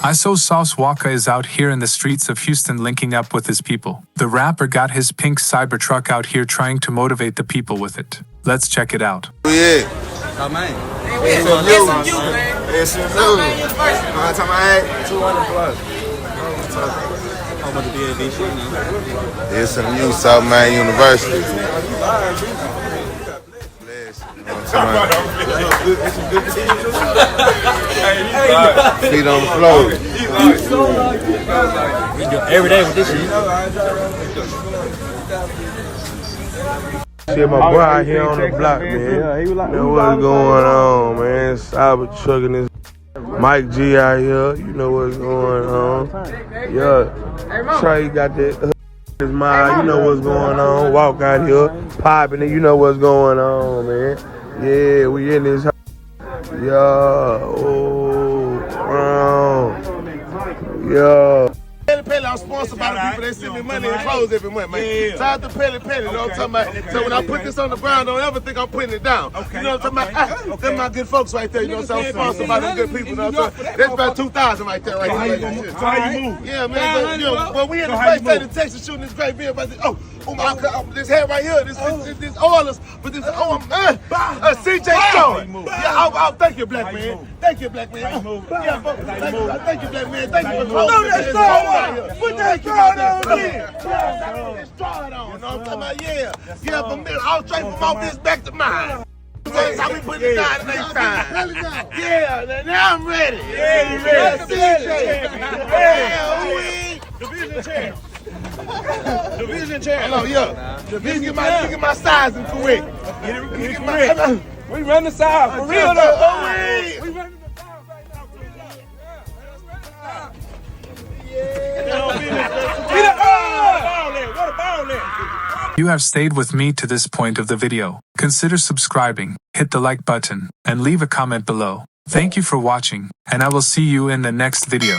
I saw Sauce Walka is out here in the streets of Houston linking up with his people. The rapper got his pink cyber truck out here trying to motivate the people with it. Let's check it out. Yeah. Oh, man. It's some you, man. It's some you. I'm talking about 200 plus. How much the DAB shit now? It's some you, South Miami University. Feet on the floor. We do every day with this shit. See my boy out here on the block, man. Know what's going on, man. Cyber trucking this Mike G out here. You know what's going on. Yeah. Trey got that his mind. You know what's going on. Walk out here, popping it. You know what's going on, man. Yeah, we in this. Yeah. Yeah. Pelly, I'm sponsored by the people. They send me money and clothes every month, man. Shout out to Pelly, you know what I'm talking about? So when I put this on the ground, don't ever think I'm putting it down. You know what I'm talking about? Them my good folks right there, you know what I'm saying? I'm sponsored by them good people, you know what I'm saying? That's about 2,000 right there, right there. So how you move? Yeah, man, but, you know, when we in the great state of Texas shooting this great video, but oh my God, this head right here, this oilers, but this, CJ Stone. Yeah, thank you, black man. Thank you, black man. Yeah, thank you, black man. Thank you for closing. Put that straw on here. That straw on. You know what I'm talking about? Yeah, from there, I'll straight from my bitch back to mine. That's how we put it down next time. Yeah, now I'm ready. Yeah, you ready? Yeah, Division chair. Division chair. Hello, yeah. Division, get my sizing correct. Get it correct. We run the side for real though. We run the side right now. You have stayed with me to this point of the video. Consider subscribing, hit the like button, and leave a comment below. Thank you for watching, and I will see you in the next video.